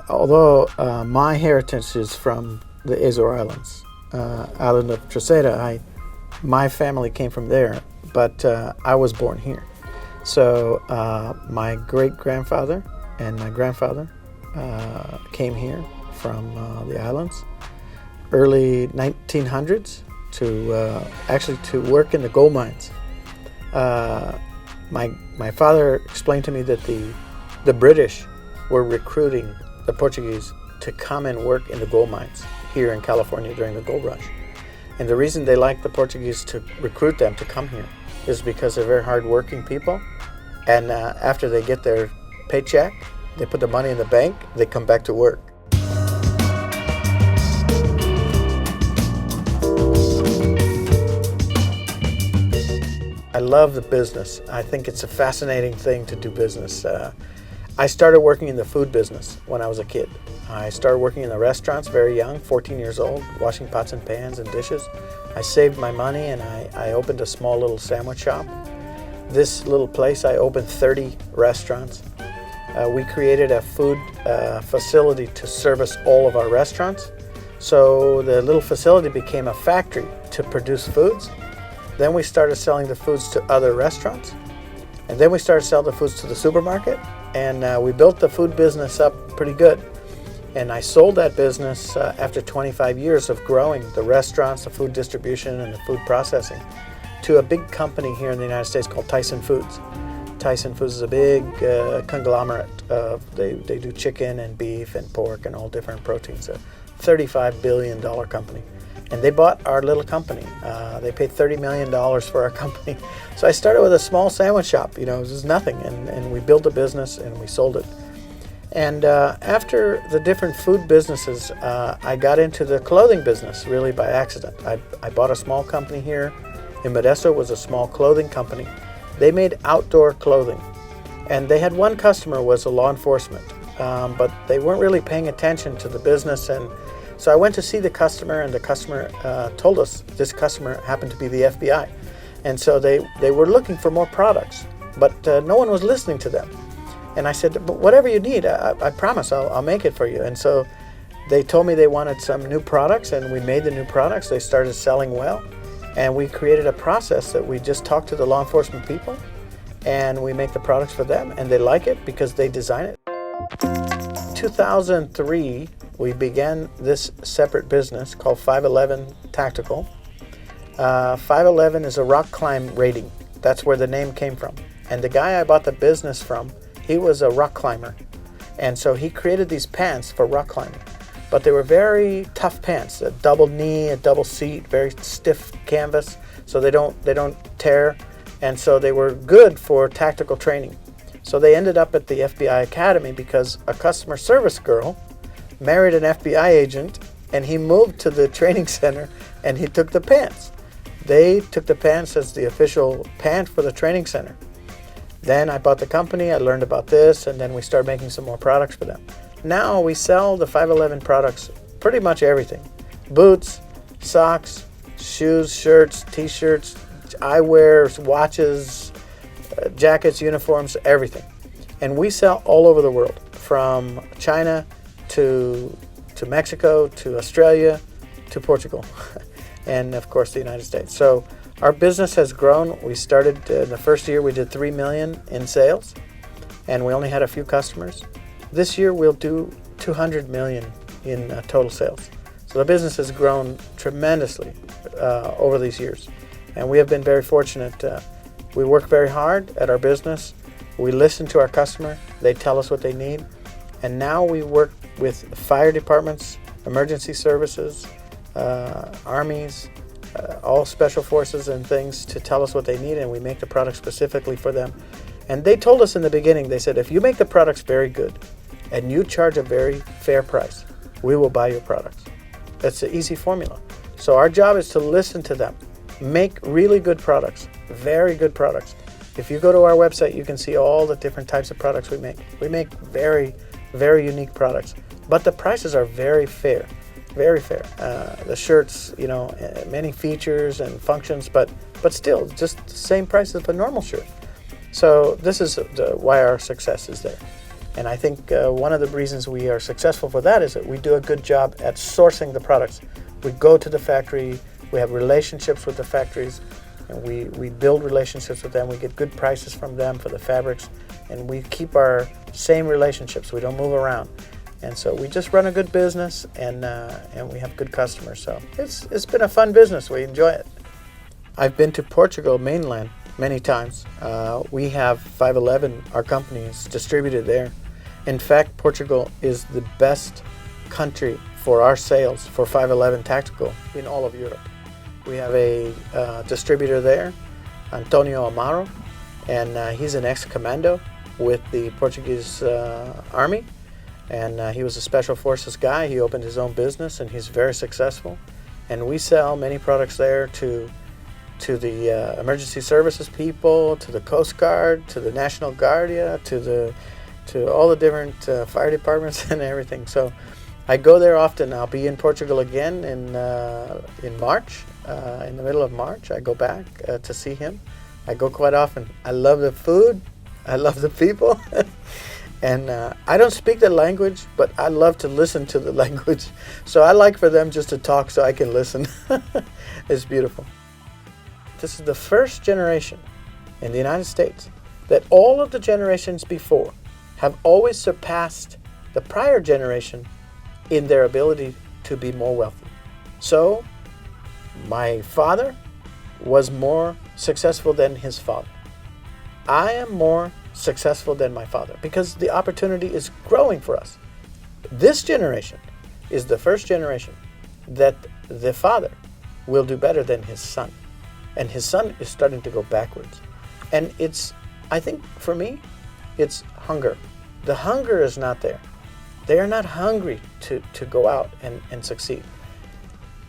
Although my heritage is from the Azore Islands, island of Tribune, my family came from there, but I was born here. So my great-grandfather and my grandfather came here from the islands, early 1900s, to work in the gold mines. My father explained to me that the British were recruiting the Portuguese to come and work in the gold mines here in California during the gold rush. And the reason they liked the Portuguese to recruit them to come here is because they're very hard-working people. And after they get their paycheck, they put the money in the bank, they come back to work. I love the business. I think it's a fascinating thing to do business. I started working in the food business when I was a kid. I started working in the restaurants very young, 14 years old, washing pots and pans and dishes. I saved my money and I opened a small little sandwich shop. This little place, I opened 30 restaurants. We created a food facility to service all of our restaurants. So the little facility became a factory to produce foods. Then we started selling the foods to other restaurants. And then we started selling the foods to the supermarket. And we built the food business up pretty good. And I sold that business after 25 years of growing the restaurants, the food distribution, and the food processing to a big company here in the United States called Tyson Foods. Tyson Foods is a big conglomerate. They do chicken and beef and pork and all different proteins. A $35 billion company. And they bought our little company. They paid $30 million for our company. So I started with a small sandwich shop. It was nothing. And we built a business and we sold it. And after the different food businesses, I got into the clothing business really by accident. I bought a small company here in Modesto. It was a small clothing company. They made outdoor clothing. And they had one customer was a law enforcement. But they weren't really paying attention to the business. And so I went to see the customer, and the customer told us this customer happened to be the FBI. And so they were looking for more products, but no one was listening to them. And I said, but whatever you need, I promise I'll make it for you. And so they told me they wanted some new products, and we made the new products. They started selling well, and we created a process that we just talk to the law enforcement people, and we make the products for them, and they like it because they design it. In 2003, we began this separate business called 511 Tactical. 511 is a rock climb rating. That's where the name came from. And the guy I bought the business from, he was a rock climber. And so he created these pants for rock climbing. But they were very tough pants, a double knee, a double seat, very stiff canvas, so they don't tear. And so they were good for tactical training. So they ended up at the FBI Academy because a customer service girl married an FBI agent, and he moved to the training center and he took the pants. They took the pants as the official pant for the training center. Then I bought the company, I learned about this, and then we started making some more products for them. Now we sell the 511 products, pretty much everything. Boots, socks, shoes, shirts, t-shirts, eyewear, watches, jackets, uniforms, everything. And we sell all over the world, from China to Mexico, to Australia, to Portugal, and of course the United States. So our business has grown. We started in the first year we did $3 million in sales, and we only had a few customers. This year we'll do $200 million in total sales. So the business has grown tremendously over these years, and we have been very fortunate. We work very hard at our business. We listen to our customer. They tell us what they need, and now we work with fire departments, emergency services, armies, all special forces and things to tell us what they need, and we make the product specifically for them. And they told us in the beginning, they said, if you make the products very good and you charge a very fair price, we will buy your products. That's an easy formula. So our job is to listen to them, make really good products, very good products. If you go to our website, you can see all the different types of products we make. We make very, very unique products, but the prices are very fair. Very fair. The shirts, many features and functions, but still just the same price as a normal shirt. So this is why our success is there. And I think one of the reasons we are successful for that is that we do a good job at sourcing the products. We go to the factory, we have relationships with the factories, and we build relationships with them. We get good prices from them for the fabrics, and we keep our same relationships. We don't move around. And so we just run a good business, and we have good customers. So it's been a fun business. We enjoy it. I've been to Portugal mainland many times. We have 511, our company is distributed there. In fact, Portugal is the best country for our sales for 511 Tactical in all of Europe. We have a distributor there, Antonio Amaro, and he's an ex-commando with the Portuguese Army. And he was a special forces guy. He opened his own business, and he's very successful. And we sell many products there to the emergency services people, to the Coast Guard, to the National Guardia, to all the different fire departments and everything. So I go there often. I'll be in Portugal again in March, in the middle of March. I go back to see him. I go quite often. I love the food. I love the people. And I don't speak the language, but I love to listen to the language. So I like for them just to talk so I can listen. It's beautiful. This is the first generation in the United States that all of the generations before have always surpassed the prior generation in their ability to be more wealthy. So my father was more successful than his father. I am more successful than my father because the opportunity is growing for us. This generation is the first generation that the father will do better than his son. And his son is starting to go backwards. And I think for me, it's hunger. The hunger is not there. They are not hungry to go out and succeed.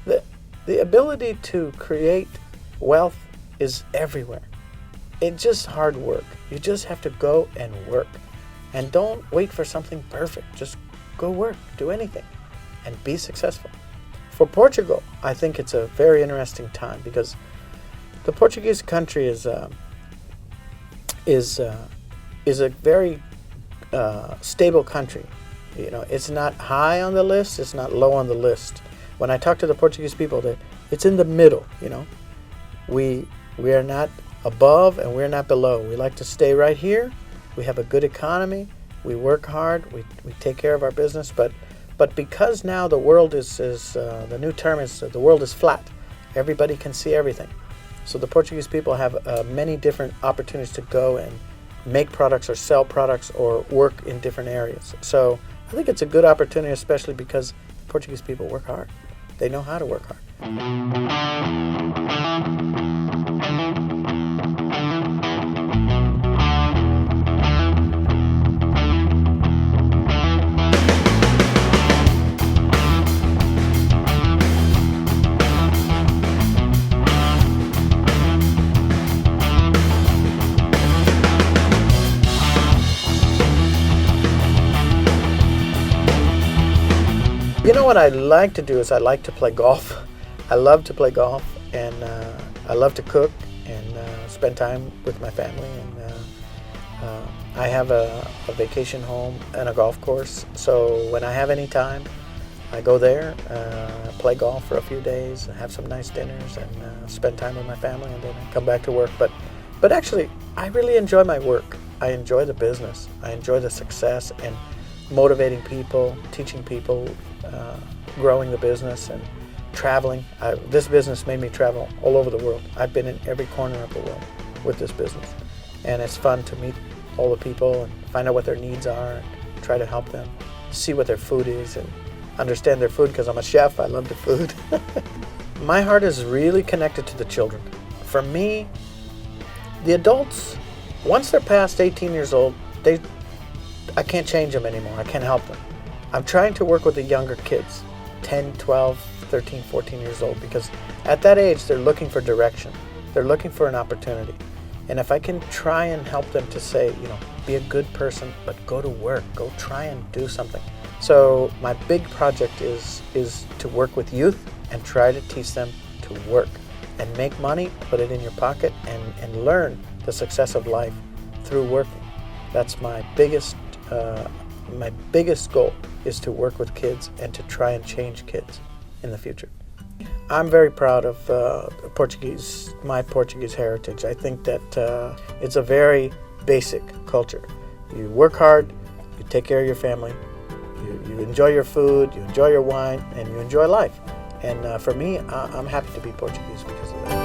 The ability to create wealth is everywhere. It's just hard work. You just have to go and work. And don't wait for something perfect. Just go work, do anything, and be successful. For Portugal, I think it's a very interesting time because the Portuguese country is a very stable country. You know, it's not high on the list, it's not low on the list. When I talk to the Portuguese people, it's in the middle. You know, we are not above and we're not below. We like to stay right here. We have a good economy. We work hard. We take care of our business. But because now the world is the new term is the world is flat. Everybody can see everything. So the Portuguese people have many different opportunities to go and make products or sell products or work in different areas. So I think it's a good opportunity, especially because the Portuguese people work hard. They know how to work hard. You know what I like to do is I like to play golf. I love to play golf, and I love to cook and spend time with my family. And I have a vacation home and a golf course, so when I have any time, I go there, play golf for a few days, have some nice dinners, and spend time with my family, and then I come back to work. But actually, I really enjoy my work. I enjoy the business. I enjoy the success and motivating people, teaching people, growing the business and traveling. This business made me travel all over the world. I've been in every corner of the world with this business. And it's fun to meet all the people and find out what their needs are and try to help them see what their food is and understand their food because I'm a chef. I love the food. My heart is really connected to the children. For me, the adults, once they're past 18 years old, I can't change them anymore. I can't help them. I'm trying to work with the younger kids, 10, 12, 13, 14 years old, because at that age, they're looking for direction. They're looking for an opportunity. And if I can try and help them to say, be a good person, but go to work, go try and do something. So my big project is to work with youth and try to teach them to work and make money, put it in your pocket, and learn the success of life through working. That's my biggest my biggest goal is to work with kids and to try and change kids in the future. I'm very proud of my Portuguese heritage. I think that it's a very basic culture. You work hard, you take care of your family, you enjoy your food, you enjoy your wine, and you enjoy life. And for me, I'm happy to be Portuguese because of that.